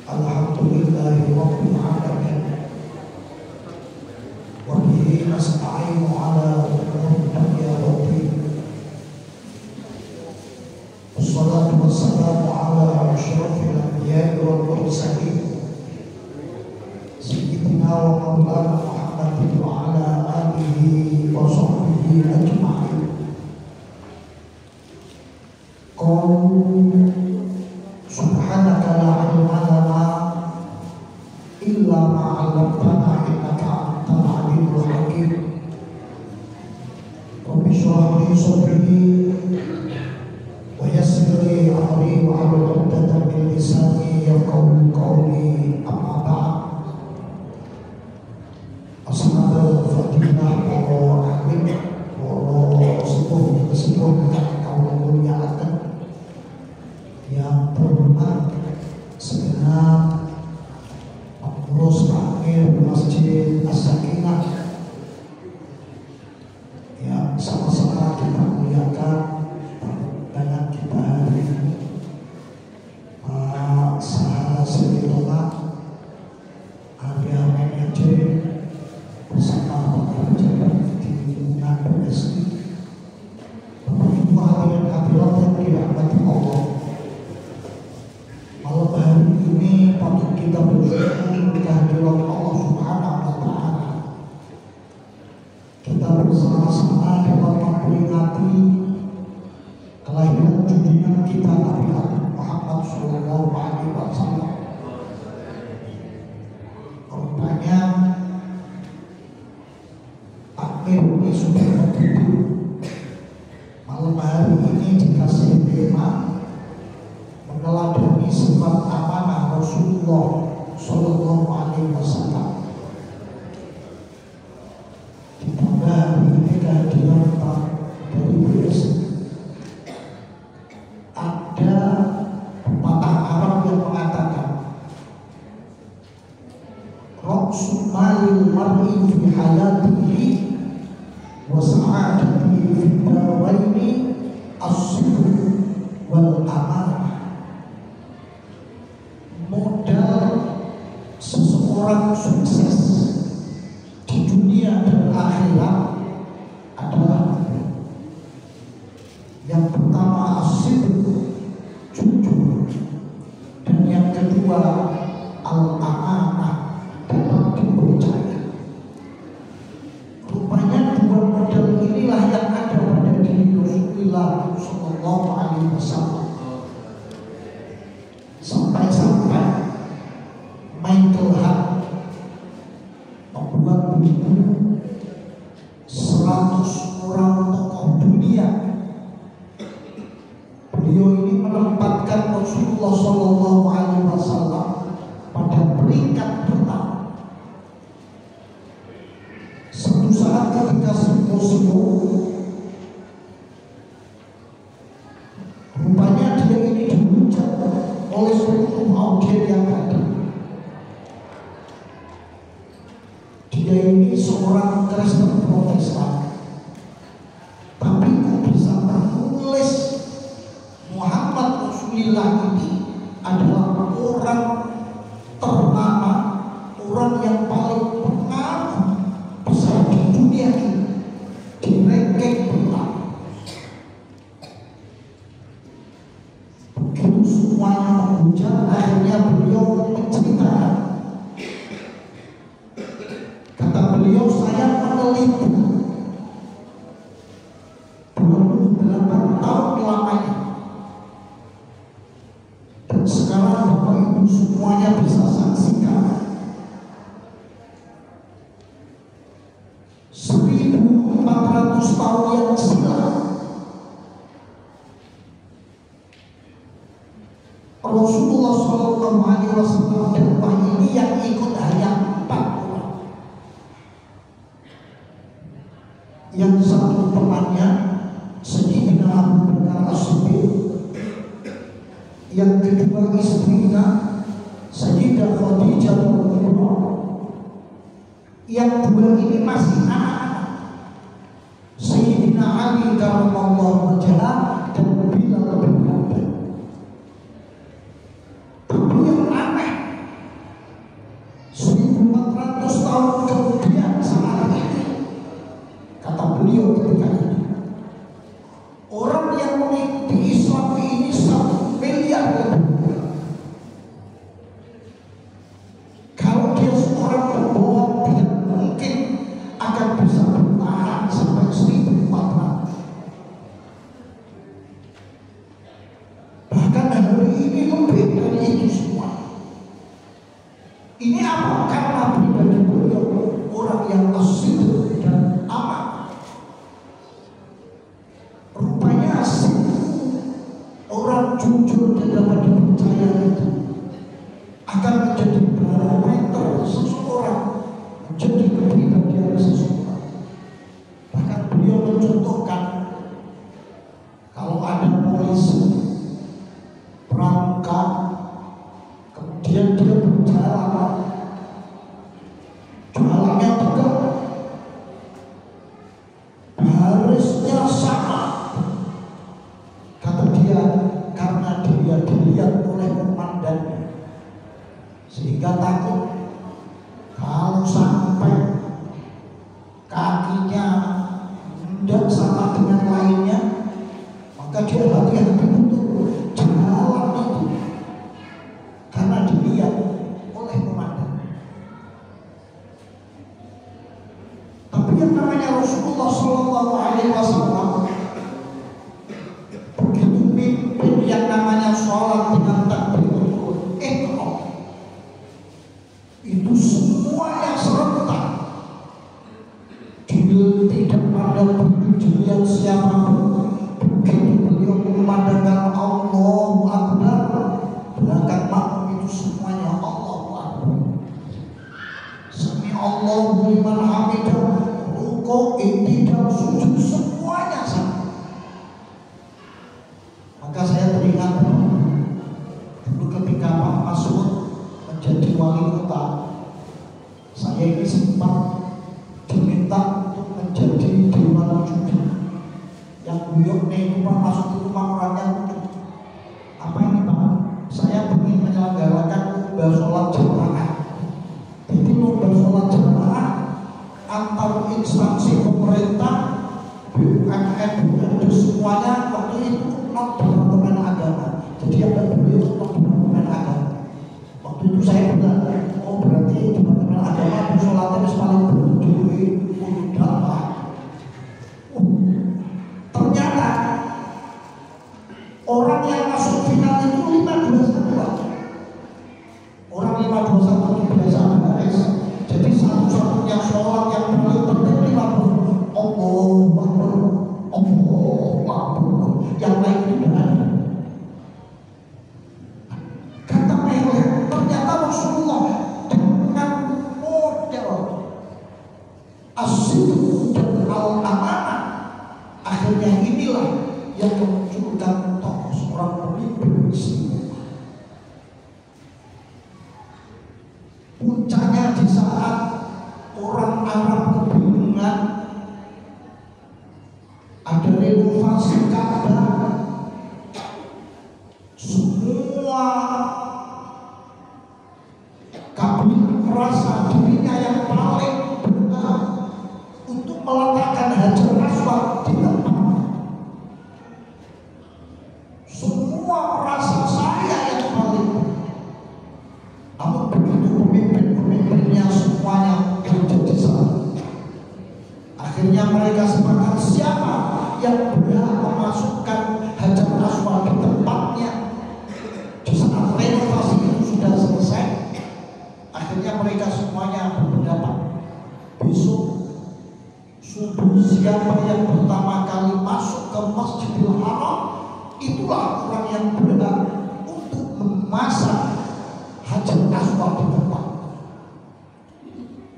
Alhamdulillahi rabbil alamin. Wa bihi nasta'inu ala umuri dunya waddin. Wassalatu wassalamu ala asyrafil anbiya'i wal mursalin sayyidina wa maulana Muhammadin wa ala alihi wa sahbihi ajma'in. Subhanaka la ilma lana illa ma 'allamtana innaka antal alimul hakim. Rabbi shrah li sadri wa yassir li amri wa hlul 'uqdatam min lisani yafqahu qawli. Amma ba'd. Ashabul fadilah wa alim wa sepuh kaum muliakan yang terhormat segenap pengurus takmir Masjid As-Sakinah yang sama-sama kita muliakan banyak kita hari ini, Pak Saha Sedirola, Arya Manajer bersama para pejabat di lingkungan BSI, Bapak Ibu hadirin hadirat yang dirahmati Allah. Malam hari ini patut kita bersyukur kehadiran Allah Subhanahu wa Ta'ala. Kita bersama-sama dapat memperingati kelahiran junjungan kita Nabi Muhammad Sallallahu Alaihi Wasallam. Rupanya takmir ini sudah begitu. Malam hari ini dikasih tema meneladani sifat amanah Rasulullah Sallallahu Alaihi Wasallam. Ditambah ini kehadiran Pak dari BSI. Ada pepatah Arab yang mengatakan, Ra'su malil mar'i fi hayatihi wa sa'adatihi fi dawaini as-sidq wal amanah. Modal seseorang sukses di dunia dan akhirat adalah yang pertama as-sidq, jujur, dan yang kedua al-amanah, dapat dipercaya. Rupanya dua modal inilah yang ada pada diri Rasulullah Sallallahu Alaihi Wasallam. Sampai-sampai Michael Hart membuat buku 100 orang tokoh dunia. Beliau ini menempatkan Rasulullah Sallallahu Alaihi Wasallam pada peringkat pertama. Suatu saat ketika simposium, rupanya dia ini dihujat oleh seluruh audien yang ada. Dia ini seorang Kristen Protestan, tapi kok bisa menulis Muhammad Rasulullah ini adalah orang ternama, orang yang paling berpengaruh besar di dunia ini, di ranking pertama. Begitu semuanya menghujat, akhirnya beliau menceritakan. Kata beliau, saya meneliti 28 tahun lamanya, dan sekarang Bapak Ibu semuanya bisa saksikan 1400 tahun yang silam Rasulullah Sallallahu Alaihi Wasallam dakwah ini yang ikut hanya 4 orang. Yang satu temannya Sayyidina Abu Bakar As-Siddiq, yang kedua istrinya Sayyidah Khadijah Al-Kubra, yang dua ini masih anak-anak, Sayyidina Ali karramallahu wajhah dan Bilal bin Rabah. Tapi yang aneh, Kenapa? Karena pribadi beliau orang yang asik dan aman. Rupanya asik, orang jujur dan dapat dipercaya itu akan menjadi barometer seseorang, menjadi kepribadian seseorang. Bahkan beliau mencontohkan, kalau ada polisi berangkat, kemudian dia berjalan, jalannya tegak, barisnya sama, kata dia, karena dia dilihat oleh komandannya, sehingga takut kalau sampai kakinya tidak sama dengan lainnya, maka dia hati-hati betul jalan itu, karena dilihat oleh komandan. Tapi yang namanya Rasulullah Shallallahu Alaihi Wasallam, begitu mimpin yang namanya sholat dengan takbiratul ihram, itu semuanya serentak, dia tidak pandang dilihat siapapun. Begitu beliau memandangkan Allahu Akbar, belakang makmum itu semuanya Allahu Akbar. Sami Allahu liman hamidah, rukuk, i'tidal, sujud, semuanya sama. Maka saya teringat dulu ketika Pak Masud menjadi wali kota, saya ini sempat diminta untuk menjadi dewan juri. Yang beliau itu Pak Masud itu orangnya lucu. Apa ini Pak? Saya ingin menyelenggarakan lomba sholat jamaah. Jadi lomba sholat jamaah antar instansi pemerintah, BUMN, BUMD, semuanya waktu itu non departemen agama. Jadi ada beliau non departemen agama. Waktu itu saya bilang, oh berarti departemen agama sholatnya paling berdiri udah Pak. Ternyata orang yang masuk final itu 521. Orang 521 itu biasa baris. Jadi satu-satunya sholat yang paling penting 50. Allahu Akbar, Allahu Akbar. Yang lain tidak ada. Kata mereka, ternyata Rasulullah dengan model asyik dan al-amanah, akhirnya inilah yang memunculkan tokoh seorang pemimpin istimewa. Puncaknya di saat orang Arab kebingungan, ada renovasi Ka'bah, semua kabilah merasa dirinya yang paling benar untuk meletakkan Hajar Aswad di tempat. Semua merasa saya yang paling benar. Namun begitu pemimpin-pemimpinnya semuanya menjadi salah, akhirnya mereka sepakat siapa yang berhak memasukkan Hajar Aswad di tempatnya. Di saat renovasi itu sudah selesai, akhirnya mereka semuanya berpendapat, besok subuh siapa yang pertama kali masuk ke Masjidil Haram, itulah orang yang berhak untuk memasang Hajar Aswad di tempat.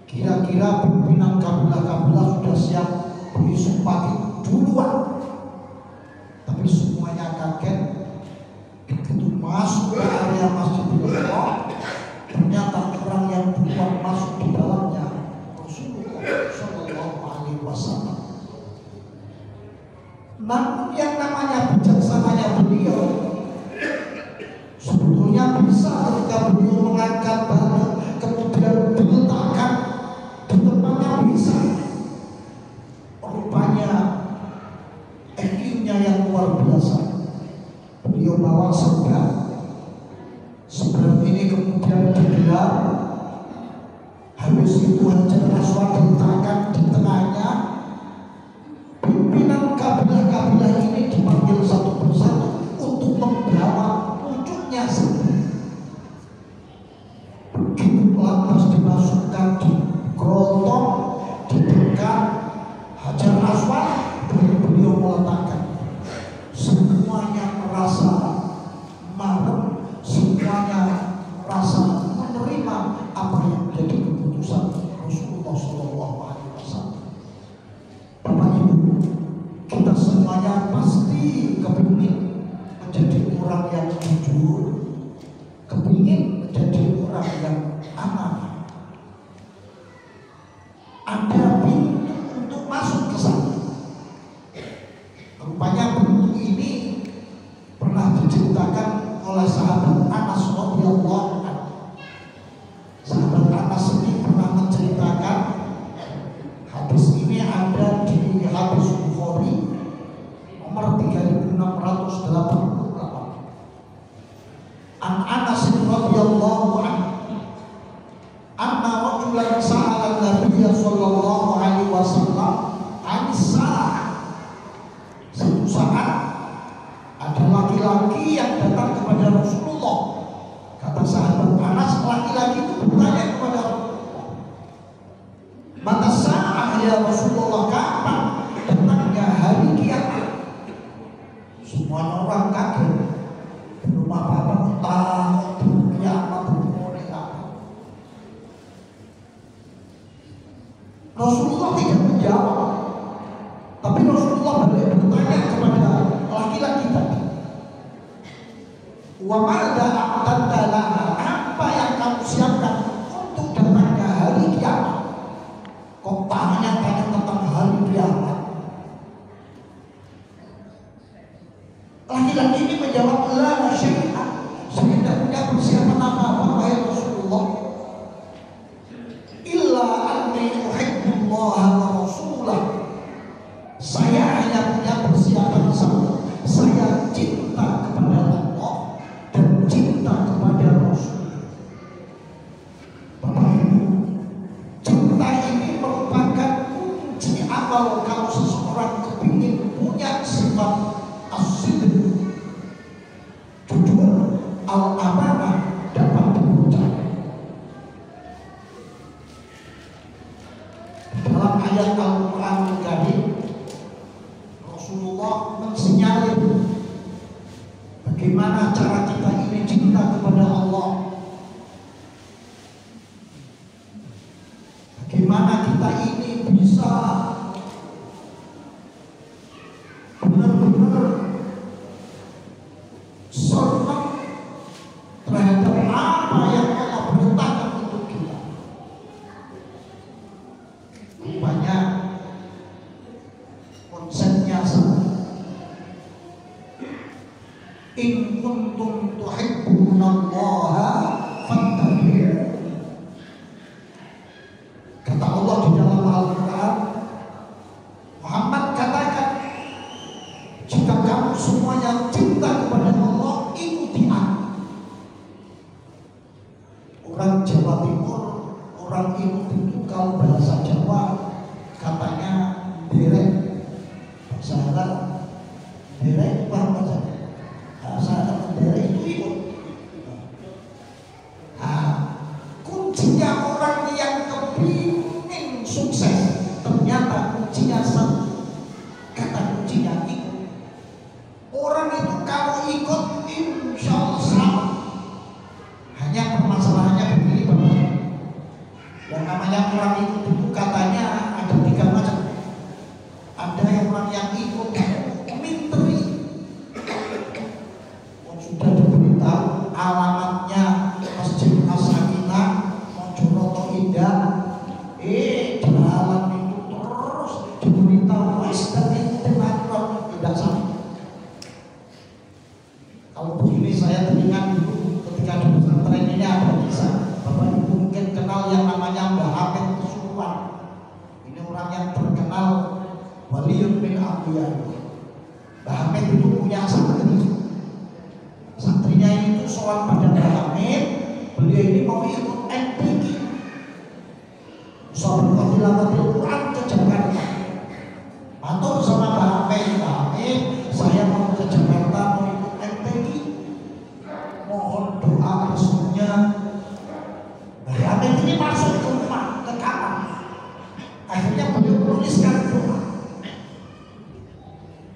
Kira-kira pimpinan kabilah-kabilah sudah siap besok pagi duluan, tapi semuanya kaget begitu masuk ke area Masjidil Haram. Ternyata orang yang duluan masuk di dalamnya Rasulullah Shallallahu Alaihi Wasallam. Namun yang namanya bijaksananya beliau, sebetulnya bisa ketika beliau mengangkat batu kemudian diletakkan di tempatnya, bisa. Rupanya EQ-nya yang luar biasa. Beliau bawa sebelah ini kemudian digelar, habis itu Hajar Aswad diletakkan di tengahnya. Pimpinan kabilah-kabilah ini dipanggil satu persatu untuk membawa wujudnya sendiri. Begitu lantas ingin menjadi orang yang amanah. Ada pintu untuk masuk ke sana. Rupanya pintu ini pernah diceritakan oleh sahabat Anas radhiyallahu anhu. Sahabat Anas ini pernah menceritakan, hadis ini ada di hadis Bukhari nomor 3688. An Anas radhiyallahu anhu anna rajulan sa'ala an-nabiy sallallahu alaihi wasallam an sa'ah. Suatu saat ada laki-laki yang datang kepada Rasulullah. Kata sahabat Anas, laki-laki itu bertanya kepada Rasulullah, mata sa'ah ya Rasulullah, kapan datangnya hari kiamat? Semua orang kaget. Belum apa-apa utang, kiamat mulai apa? Rasulullah tidak menjawab, tapi Rasulullah bertanya kepada laki-laki tadi, wa ma'ada a'tadda laha, apa yang kamu siapkan untuk datangnya hari kiamat? Kok tanya tentang hari kiamat? Laki-laki ini menjawab, la syai'a, saya tidak punya persiapan apa-apa wahai Rasulullah, illa anni uhibbullaha wa rasulah. Saya hanya punya persiapan satu, saya cinta kepada Allah dan cinta kepada Rasul. Bapak Ibu, cinta ini merupakan kunci amal kalau seseorang kepingin punya sifat as-sidq, jujur, al-amanah, dapat dipercaya. Dalam ayat Al-Quran Al-Karim, Rasulullah mensinyalir bagaimana cara kita ini cinta kepada Allah, bagaimana kita ini bisa benar-benar senang terhadap apa yang Allah perintahkan untuk kita. Rupanya konsepnya sama. In kuntum tuhibbunallaha fattabi'uni. Kata Allah di dalam Al-Quran, Muhammad katakan, jika kamu semuanya cinta kepada Allah, ikuti aku. Orang Jawa Timur, orang itu kalau bahasa Jawa katanya derek, bahasa Arab derek, bahasa Arab derek itu ikut. Nah, kuncinya orang yang kepingin sukses, ternyata kuncinya satu, kata kuncinya ikut. Orang itu kalau ikut insya Allah selamat. Hanya permasalahannya begini Bapak, yang namanya orang ikut itu katanya ada 3 macam. Ada yang orang yang ikut minteri, sudah diberitahu alamatnya Masjid As-Sakinah Mojokerto Indah, jalan itu terus diberitahu wes dari teman-teman tidak sama. Kalau begini saya teringat dulu ketika di pesantren ini ada kisah. Bapak Ibu mungkin kenal yang namanya Mbah Hamid Kesurupan. Ini orang yang terkenal waliyun min awliya. Mbah Hamid itu punya santri. Santrinya itu soal pada Mbah Hamid, beliau ini mau ikut MTQ, soal Tilawatil Quran ke Jakarta. Matur sama Mbah Hamid, saya mau ke Jakarta mau ikut MTQ, mohon doa restunya. Mbah Hamid ini masuk ke rumah, ke kamar. Akhirnya beliau menuliskan doa.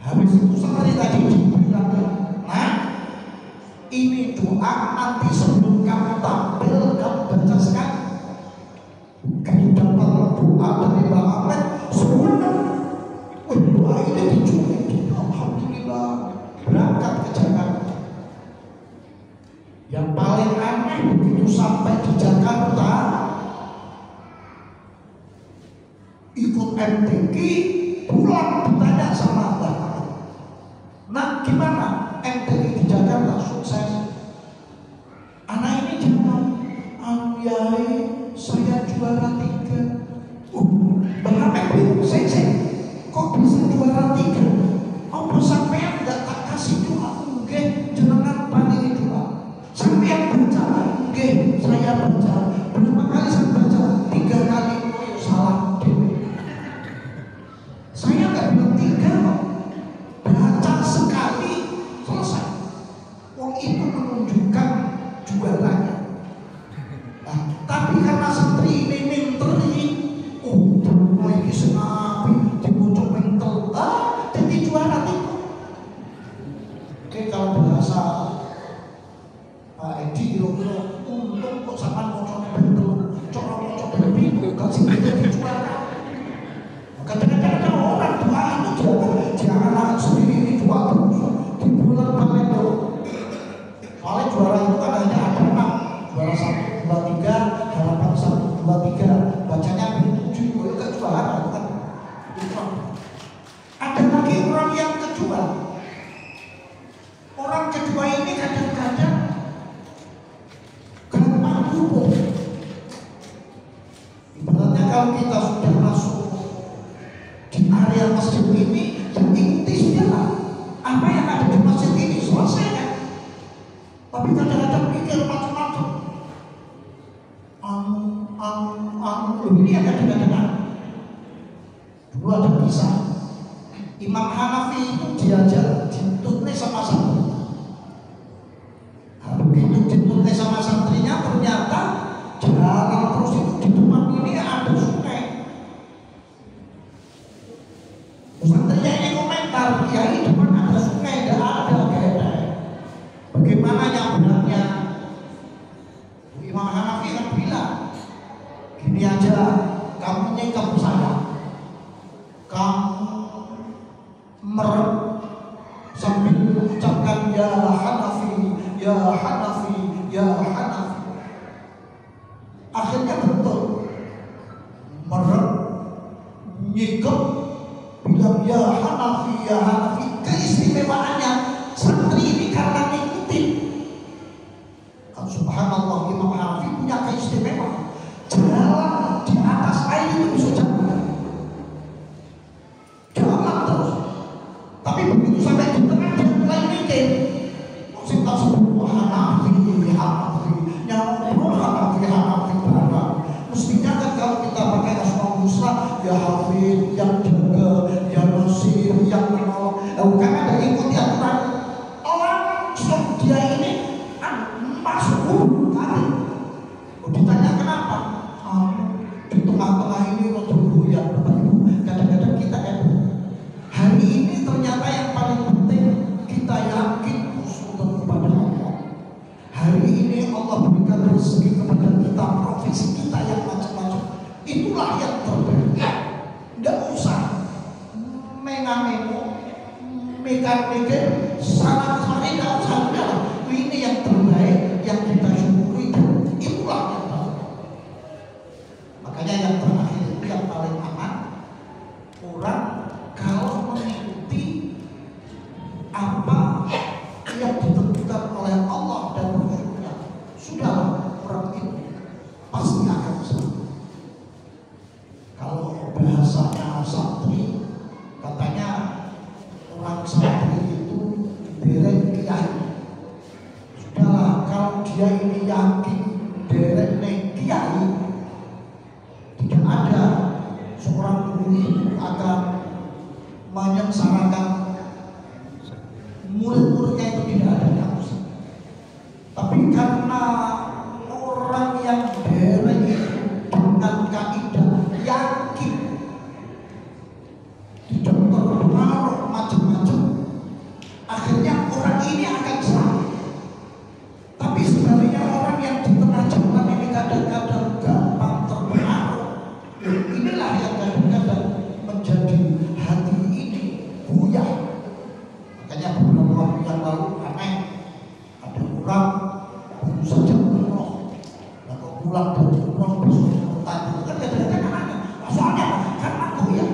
Habis itu santri tadi dibilang, nah ini doa nanti sebelum kamu tampil kamu baca sekali. Kamu dapat doa dari Mbah Hamid semuanya. Doa ini diculik. Alhamdulillah berangkat ke Jakarta. Yang paling aneh MTQ, pulang ditanya sama Mbak. Nah, gimana MTQ di Jakarta sukses? Anak ini jawab, Yai, saya juara 3. Mbak bingung, saya kok bisa juara 3? Apa sampean tidak tak kasih doa? Nggih, jenengan paling doa. Sampean baca, nggih, saya baca. Berapa kali saya baca? 3 kali. Oh, salah dewe. Saya nggak bilang 3 kok. Baca sekali selesai. Wong itu menunjukkan juaranya. Nah, tapi karena santri ini minteri, mulai senapi dibocok mental, jadi juara 3. Oke, kalau bahasa Pak Edi kira-kira untung kok sama ngocok mental, cocok bingung kan sih jadi juara. Kadang-kadang orang doa itu dia anak sendiri ini doa terus di bulan Palembang. Soalnya juara itu kan hanya ada 6, juara 1, 2, 3, harapan 1, 2, 3, bacanya 7, itu kan juara kan. Ada lagi orang yang kedua. Orang kedua ini kadang-kadang gampang hubung. Ibaratnya kalau kita sudah masuk di area masjid ini, yang ikuti sudah apa yang ada di masjid ini selesai kan. Tapi kadang-kadang pikir macam-macam. Ini yang kadang-kadang. Dulu ada kisah Imam Hanafi itu diajar ditulis sama santri. Begitu ditulis sama santrinya, ternyata jalan terus itu di depan ini ada sungai. Santrinya ini komentar, ya ini depan ada sungai, tidak ada gede. Bagaimana yang benarnya? Imam Hanafi kan bilang, gini aja, kamu nyekap saya, kamu merem sambil mengucapkan ya Hanafi, ya Hanafi, ya Hanafi. Akhirnya betul merem, nyekap, bilang ya Hanafi, ya Hanafi. Keistimewaannya santri ini karena ngikutin. Subhanallah, Imam Hanafi punya keistimewaan. Jalan di atas air itu bisa jalan terus. Tapi begitu sampai di tengah dia mulai mikir, kok saya tak sebut Hanafi, Hanafi berapa? Mestinya kan kalau kita pakai asmaul husna, ya Hafid, yang jaga, ya Nasir, yang menolong. Bukan ada ikuti aturan. Orang stop dia ini masuk kali. Ditanya kenapa? Di tengah-tengah ini waktu goyang Bapak Ibu. Kadang-kadang kita hari ini ternyata yang paling penting kita yakin husnul kepada Allah. Hari ini Allah berikan rezeki kepada kita, profesi kita yang macam-macam. Itulah yang terbaik. Tidak usah mengambil mikir sana-sana, tidak usah. Ini yang terbaik yang kita syukuri. Itulah yang terbaik. Makanya yang terakhir itu yang paling aman. Orang kalau mengikuti apa yang ditentukan oleh Allah dan Rasulnya, sudahlah, orang itu pasti akan selamat. Kalau bahasanya santri, katanya orang santri itu derek kiai. Sudahlah, kalau dia ini yakin derek kiai, tidak ada seorang guru itu akan menyengsarakan murid-muridnya, itu tidak ada kamus. Tapi karena orang yang derek dengan kaidah yakin, tidak terpengaruh macam-macam, akhirnya orang ini akan selamat. Tapi sebenarnya orang yang di tengah jalan ini kadang-kadang gampang terpengaruh. Inilah yang kadang-kadang menjadi hati ini buyar. Makanya beberapa waktu yang lalu aneh, ada orang baru saja umroh, nah kok pulang dari umroh besok tadi kan kadang-kadang aneh. Soalnya karena goyang.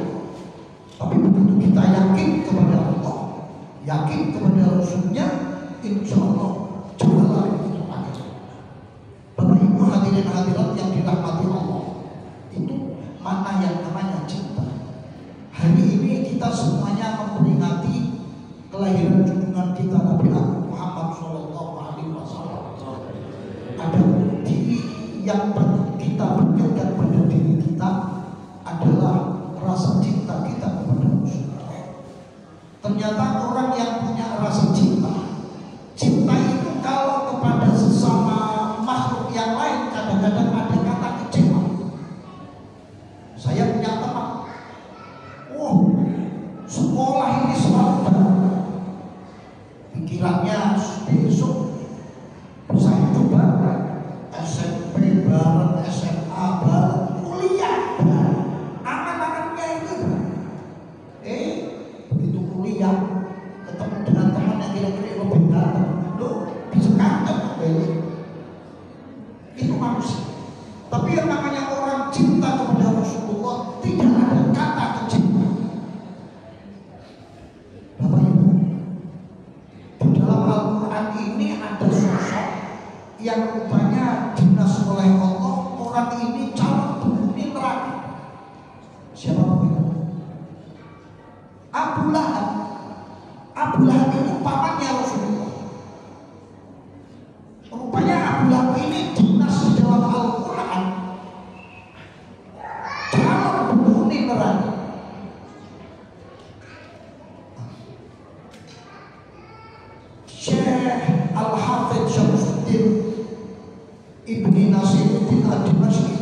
yakin kepada Rasulnya, insya Allah jalan itu ada. Bapak Ibu hadirin hadirat yang dirahmati Allah, itu mana yang namanya cinta. Hari ini kita semuanya memperingati kelahiran junjungan kita Nabi Muhammad SAW. Ada diri yang kita berikan pada diri kita adalah rasa cinta kita kepada Rasulullah. Ternyata orang yang punya rasa cinta itu kalau kepada sesama makhluk yang lain kadang-kadang ada kata kecewa. Saya punya teman, sekolah ini selalu bareng, pikirannya besok saya coba SMP bareng, SMA bareng, kuliah bareng, angan-angannya itu. Begitu kuliah ketemu dengan teman yang kira-kira lebih ganteng, bisa ganteng itu manusia. Tapi yang namanya orang cinta kepada Rasulullah tidak ada kata kecewa. Bapak Ibu, di dalam Al-Quran ini ada sosok yang rupanya dinas oleh Allah. Orang ini calon penghuni neraka. Siapa itu? Abu Lahab. Abu Lahab itu pamannya Rasulullah. Rupanya Abu Lahab ini dinas di dalam Al-Quran, calon penghuni neraka. Syekh Al-Hafidz Syamsuddin Ibni Nasiruddin Ad-Dimashqi,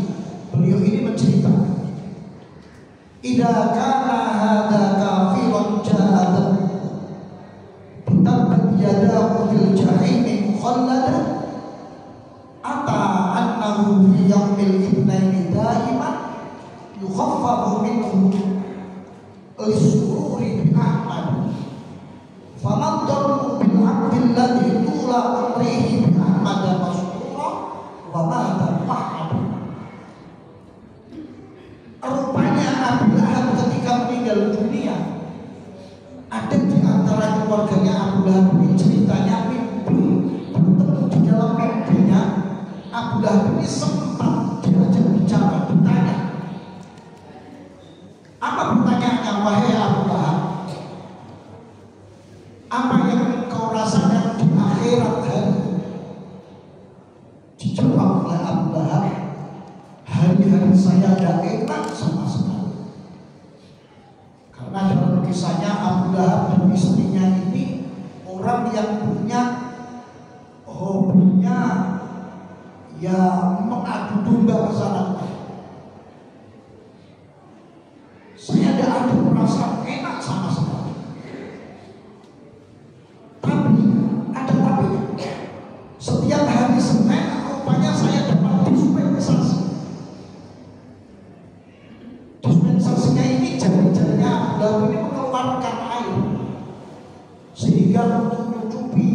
beliau ini menceritakan, idza kana hadza kafiran jahadan bitabbat yadahu fil jahim mukhalladan ata annahu fi yaumil ithnain daiman yukhaffafu minhu lis-sururi bi Ahmad faman dhallu bil abdil ladzi tula amrihi bi Ahmad masrura wa mata Ahmad. Rupanya Abu Lahab ketika meninggal dunia, ada di antara keluarganya Abu Lahab ini ceritanya mimpi, bertemu di dalam mimpinya Abu Lahab ini sempat diajak bicara, bertanya. Apa pertanyaannya? Wahai Abu Lahab, apa yang kau rasakan di akhirat hari? Dijawab oleh Abu Lahab, hari-hari saya tidak enak sama sekali. Karena dalam kisahnya Abu Lahab dan istrinya ini orang yang punya hobinya ya mengadu domba ke sana. Saya tidak ada perasaan enak sama sekali. Tapi ada tapinya. Setiap hari Senin rupanya saya dapat dispensasi. Dispensasinya ini jari-jarinya Abu Lahab ini mengeluarkan air sehingga untuk menyucupi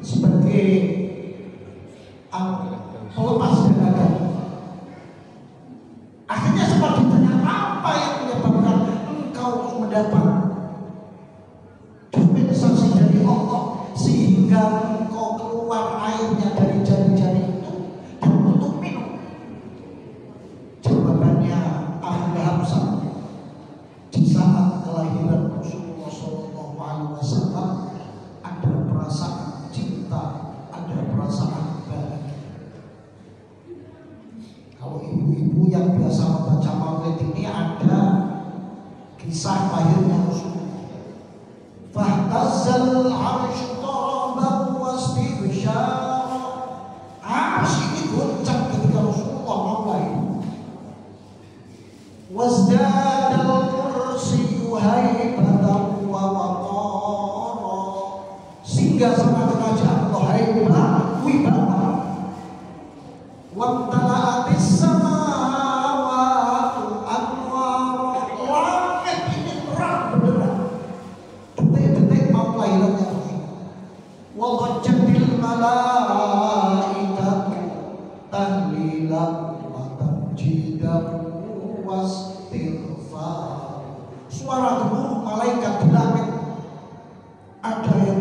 sebagai pelepas dahaga. Akhirnya sempat ditanya, apa yang menyebabkan engkau mendapat dispensasi dari Allah sehingga engkau keluar airnya dari jari-jari itu dan untuk minum? Jawabannya Abu Lahab di saat kelahiran Rasulullah SAW ada perasaan cinta, ada perasaan bahagia. Kalau ibu-ibu yang biasa membaca maulid ini ada kisah lahirnya Rasulullah. Fahtazzal arsy taraban wastibsyara. Arsy ini goncang ketika Rasulullah mau lahir. Wasdadal kursiyyu haibatan wa waqara. Sehingga sama kerajaan Allah haibah wibawa. Wamtala'atis samawatu anwara. Langit ini terang benderang. Detik-detik mau lahirannya Rasulullah. Wa ghajjatil malaikatu tahlilan wa tamjidan wastighfar. Suara gemuruh malaikat di langit, ada yang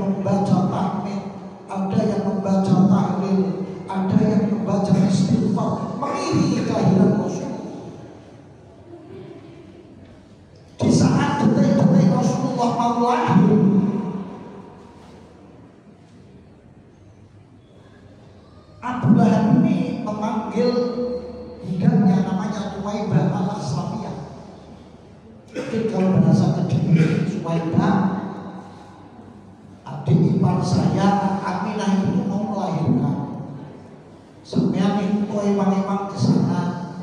membaca tahlil, ada yang membaca istighfar, mengiringi kelahiran Rasul. Di saat detik-detik Rasulullah mau lahir, Abu Lahab ini memanggil budaknya namanya Tuwaibah al-Aslamiyah. Mungkin kalau bahasa Kediri, Tuwaibah, adik ipar saya Aminah itu mau melahirkan. Sampai itu emang ke sana.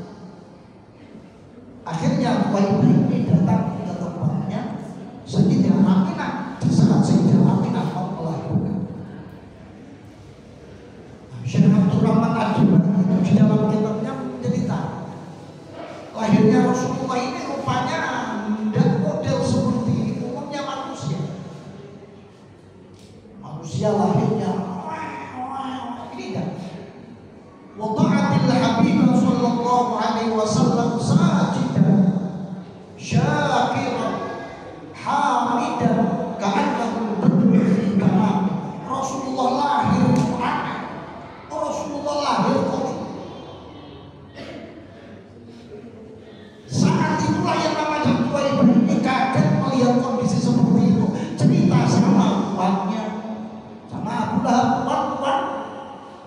Akhirnya Tuwaibah ini datang ke tempatnya Sayyidah Aminah di saat Sayyidah Aminah mau melahirkan. Syekh Abdul Rahman Ad-Dimani itu di dalam kitabnya mencerita lahirnya Rasulullah ini rupanya tidak model seperti umumnya manusia. Manusia lahirnya ini tidak. Wada'atil Habib sallallahu alaihi wasallam sajidan syakiran hamidan ka'annahu badrun fi tamam. Rasulullah lahir Rasulullah lahir saat itulah yang namanya Tuwaibah ini kaget melihat kondisi seperti itu. Cerita sama tuannya, sama Abu Lahab, tuan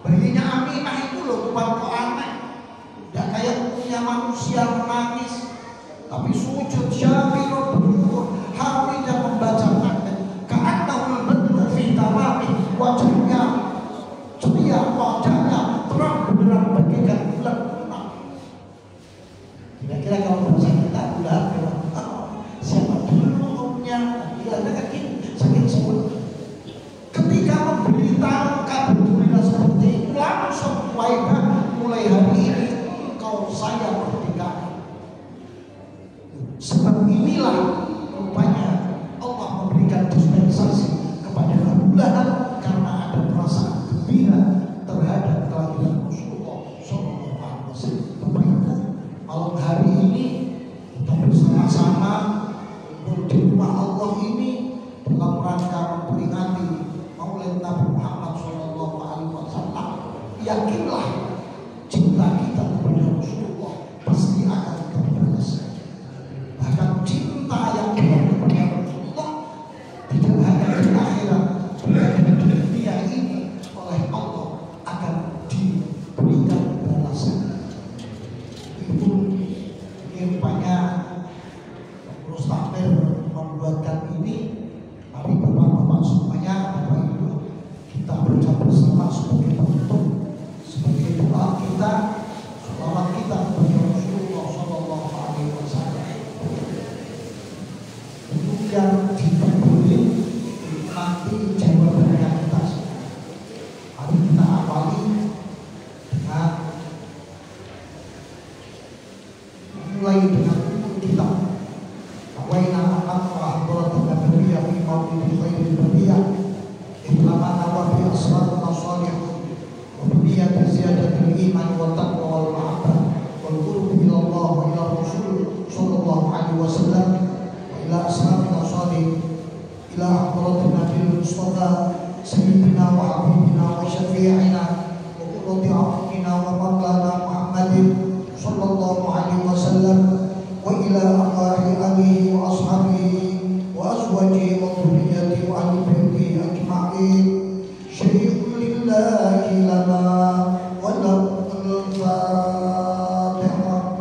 bayinya Aminah itu loh, tuan kok aneh, tidak kayak punya manusia menangis, tapi sujud syakirun bersyukur hamidah membaca takbir ka'annahul badru fi tamami, wajahnya ceria, wajahnya terang benderang bagaikan bulan purnama. Kira-kira kalau bahasa kita bulan siapa dulu umumnya? Kira-kira kan gini, sakit sebut. Ketika memberitahu kabar gembira seperti itu, langsung Tuwaibah, mulai hari ini engkau saya pernikahan. Sebab inilah rupanya Allah memberikan dispensasi kepada Abu Lahab karena ada perasaan gembira terhadap kelahiran Rasulullah SAW. Bapak Ibu, malam hari ini kita bersama-sama di rumah Allah ini dalam rangka memperingati Maulid Nabi Muhammad SAW. Yakinlah cinta kita kepada Rasulullah pasti akan terbalas. Bahkan cinta yang kita kepada Rasulullah tidak hanya di akhirat, bahkan di dunia ini oleh Allah akan diberikan balasan. Ibu ini rupanya Terus Takmir membuatkan ini. Mari bapak-bapak semuanya, Bapak Ibu, kita baca bersama sebagai penutup, sebagai doa kita, selawat kita kepada Rasulullah SAW. Kemudian kita boleh nanti jawabannya kita. Mari kita awali dengan mulai dengan kita. Awaina anak wahdorat nabiyya fi mawlid khairil bariyah. Iklama nawabi asrar masalih wa biyat ziyadatul iman wa taqwa wal mahabbah wal qurb ila Allah wa ila Rasul sallallahu alaihi wasallam wa ila ashabi masalih ila hadratin nabiyil mustafa sayyidina wa habibina wa syafi'ina wa qurrati a'yunina wa maulana Muhammadin sallallahu alaihi wasallam wa ila arwahi alihi wa ashabihi wa azwajihi wa dhurriyyatihi wa ahli baitihi ajma'in. Syai'un lillahi lana wa lahul Fatihah.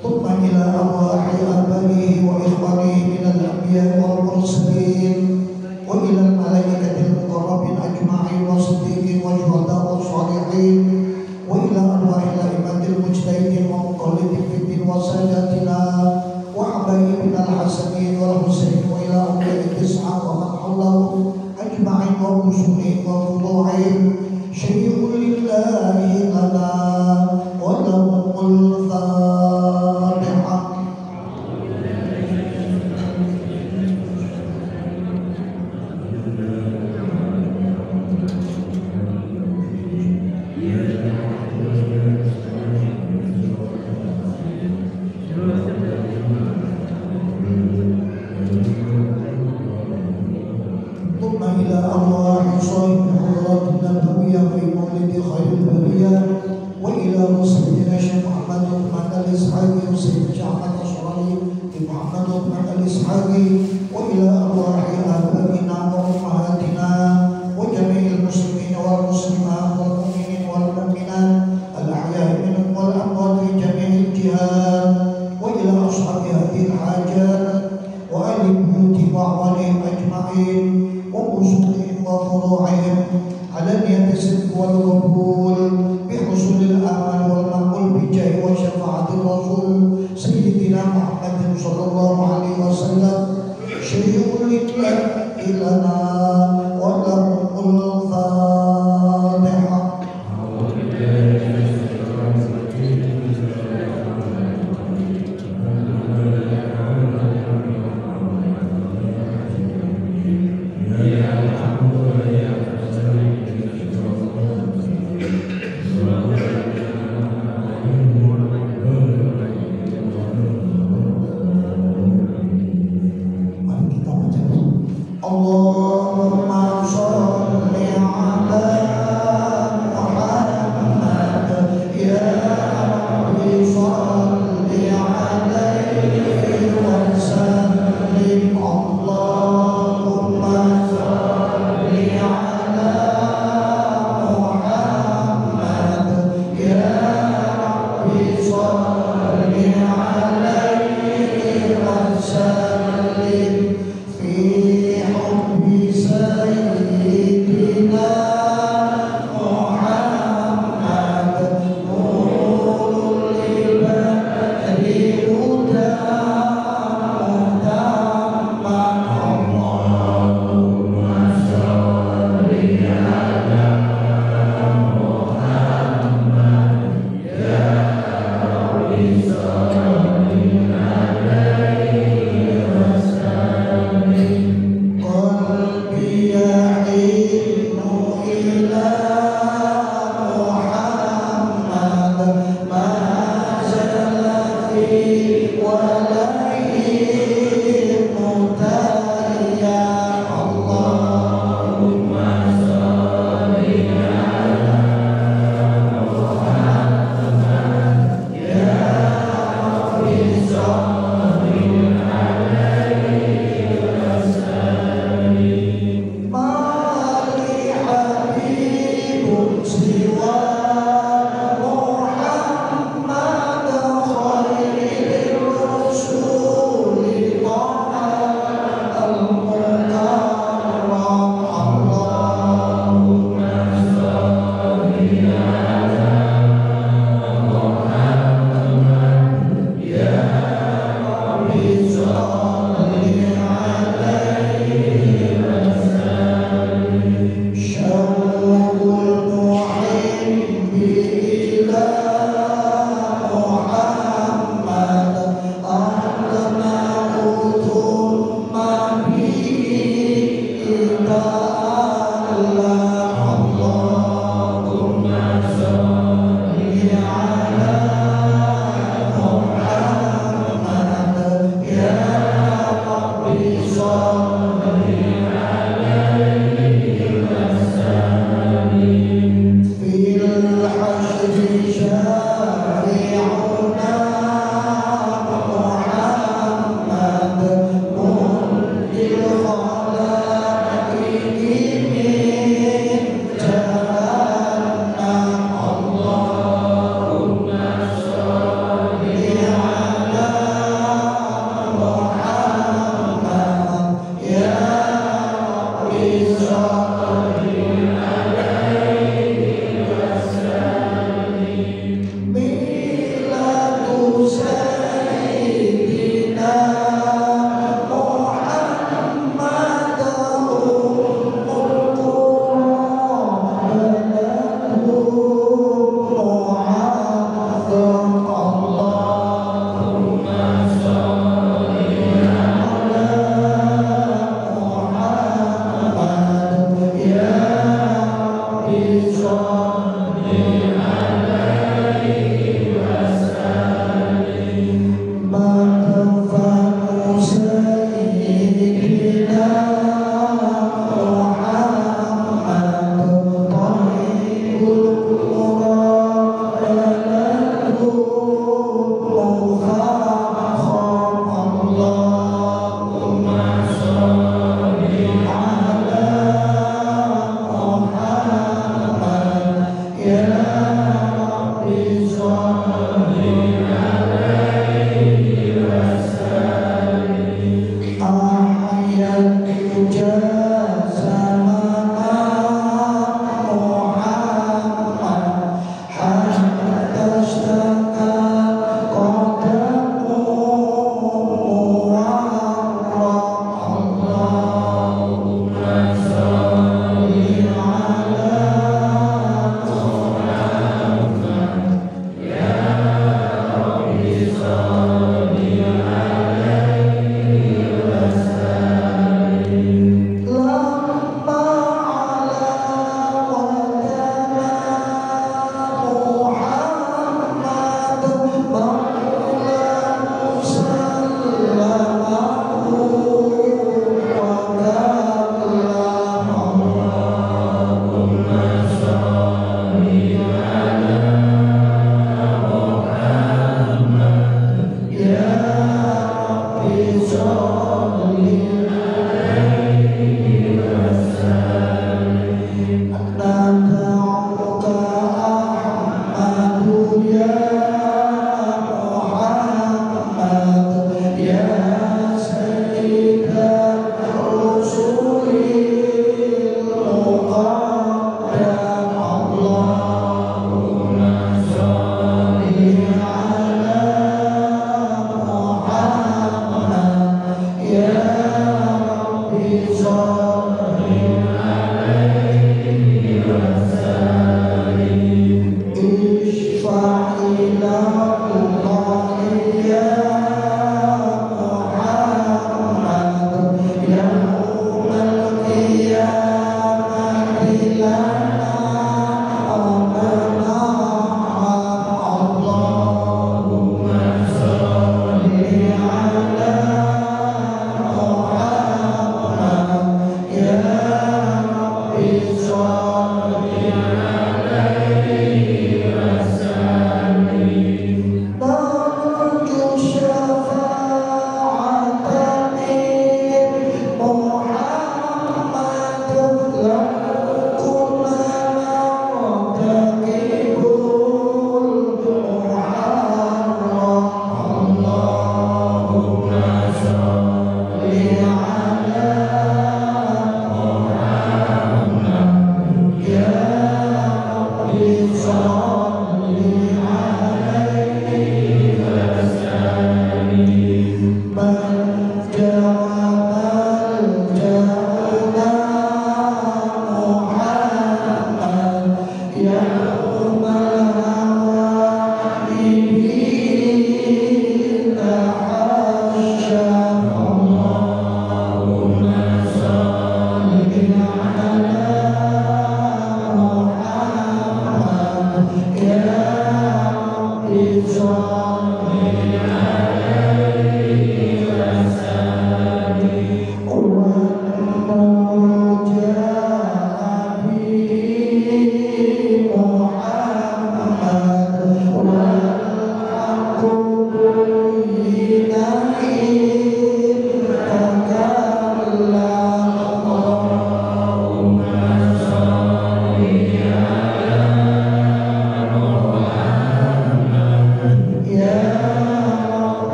ثم إلى أرواح آبائه وإخوانه من الأنبياء والمرسلين وإلى الملائكة المقربين أجمعين والصديقين والشهداء والصالحين وإلى أرواح الأئمة المجتهدين ومقلدين في الدين وساداتنا وحبايبنا الحسنين والحسين وإلى أولياء التسعة ومن حولهم أجمعين ورسلهم وفضوعهم. شيء لله لنا ولهم الفاتحة. أصولهم وفروعهم على نية الصدق والقبول بحصول الأمل والمقبول بجاه وشفاعة الرسول سيدنا محمد صلى الله عليه وسلم شيء لنا ولهم الفاتحة. Allah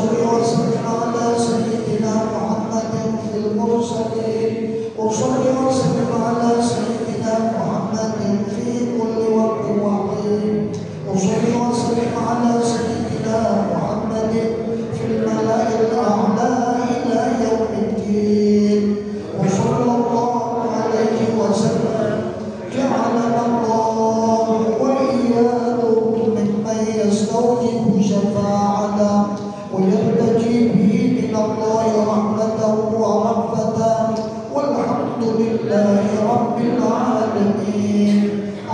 وصل وسلم على سيدنا محمد في المرسلين وصل وسلم على سيدنا محمد في كل وقت وحين وصل وسلم على سيدنا محمد في الملأ الأعلى إلى يوم الدين وصلى الله عليه وسلم جعلنا الله وإياكم ممن يستوجب شفاعته ويرتجي به من الله رحمته ورأفته والحمد لله رب العالمين.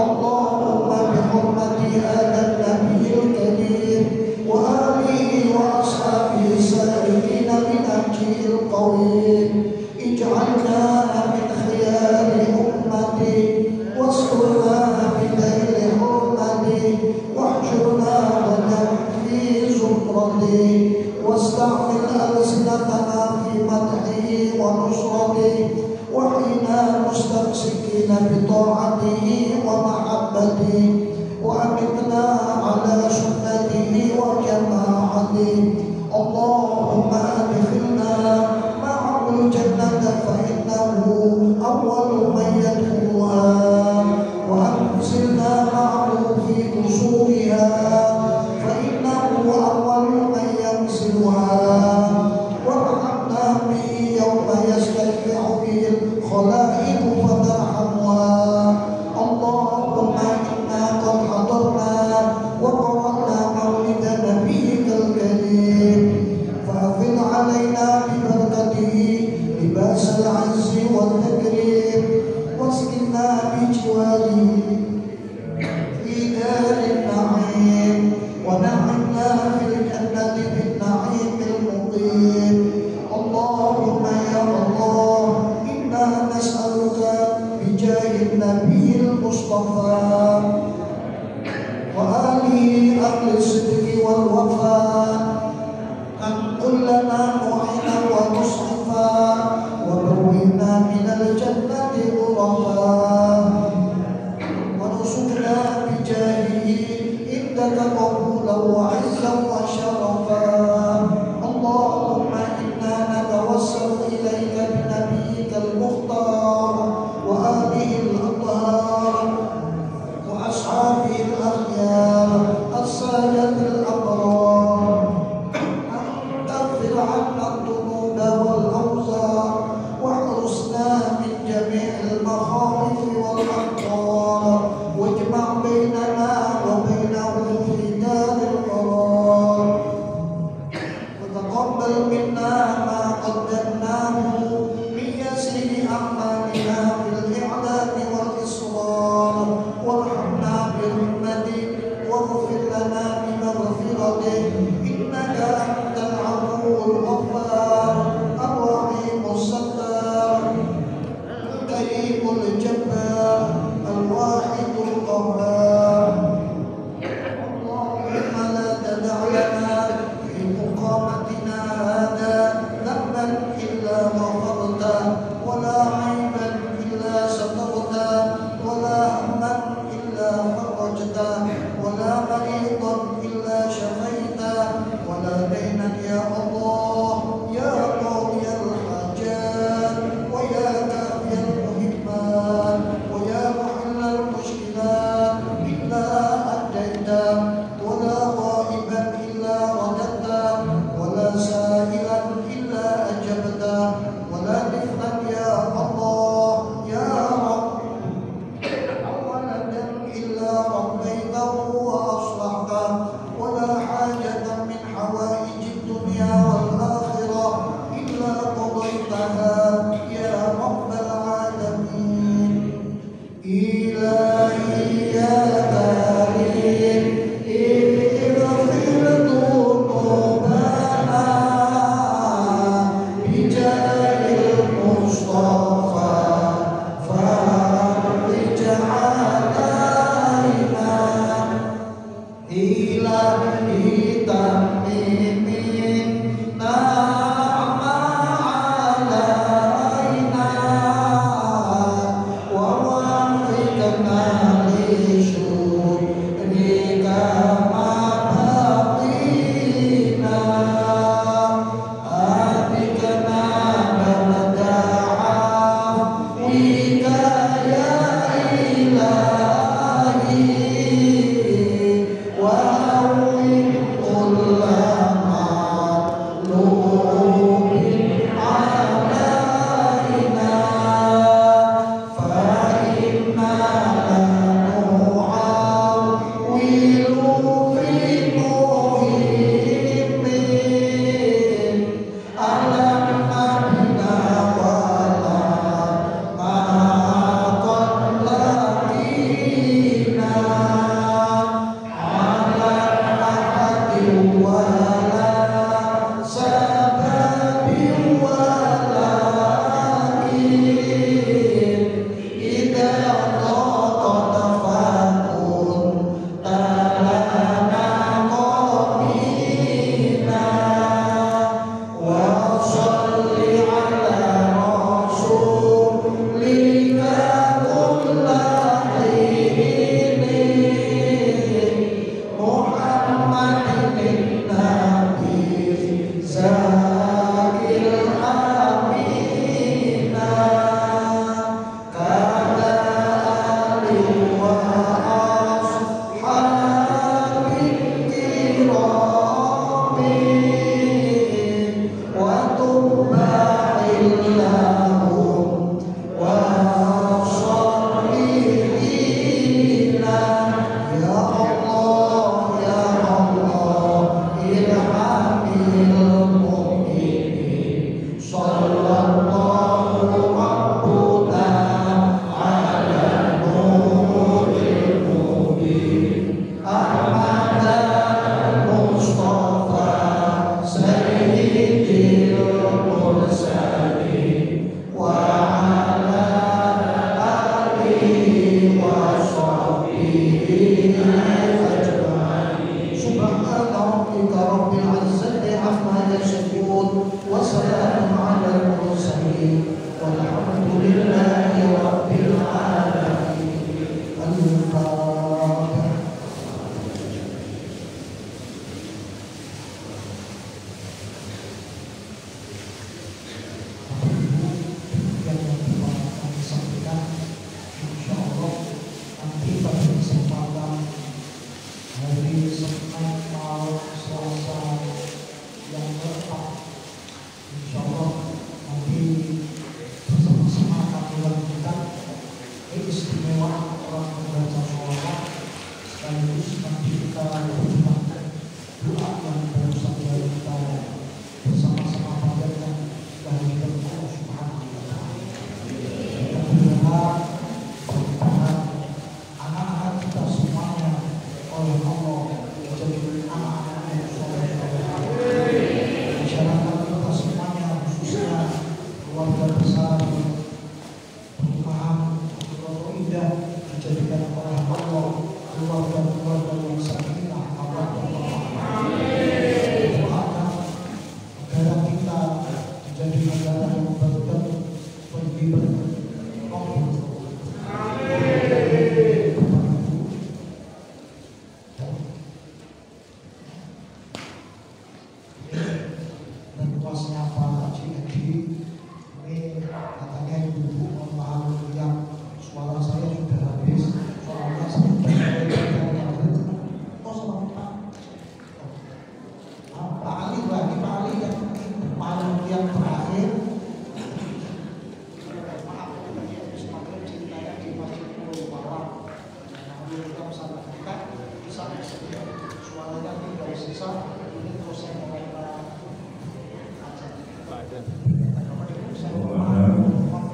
اللهم بحرمة هذا النبي الكريم وآله وأصحابه السائرين بنهجه القويم اجعلنا من خيار أمتي واسترنا بذيل حرمتي واحشرنا غدا في زمرتي واستعمل ألسنتنا في مدحه ونصرته وحينا مستمسكين بطاعته ومحبته وأمتنا على سنته وجماعته. اللهم أدخلنا معه الجنة فإنه أول من يدخلها وأنزلنا معه في قصورها فإنه أول من ينزلها وارحمنا به يوم يستشفع به الخلائق فترحمها. اللهم إنا قد حضرنا وقرأنا مولد نبيك الكريم فأفض علينا ببركته لباس العز والتكريم واسكننا بجواره في دار النعيم ونعمنا في الجنة بالنعيم المقيم. اللهم يا الله إنا نسألك بجاه النبي المصطفى وآله أهل الصدق والوفاء أن كلنا معينا ومصحفا وبوئنا من الجنة غرفا ورزقنا بجاهه عندك قبولا وعزا وشرفا. اللهم إنا نتوسل إليك بنبيك المختار وآله الأطهار وأصحابه الأخيار السادة الأبرار أن تغفر عنا الذنوب والأوزار واحرسنا من جميع المخاوف والأخطار واجمع بيننا وبينهم في دار القرار وتقبل منا ما قدمناه من يسير أعمالنا في الإعلان والإصرار وارحمنا برحمتك واغفر لنا بمغفرتك إنك أنت العفو الغفار الرحيم الستار الكريم الجبار الواحد القهار. اللهم لا تدع لنا في مقامتنا هذا ذنبا إلا غفرته ولا عيبا إلا سترته ولا هما إلا فرجته ولا مريضا إلا شفيته ولا دينا يا الله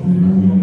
Amen.